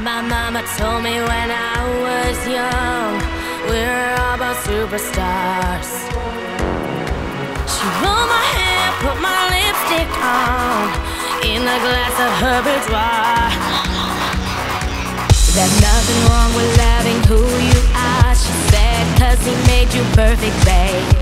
My mama told me when I was young, we're all about superstars. She rolled my hair, put my lipstick on, in a glass of her boudoir. There's nothing wrong with loving who you are, she said, 'cause he made you perfect, babe.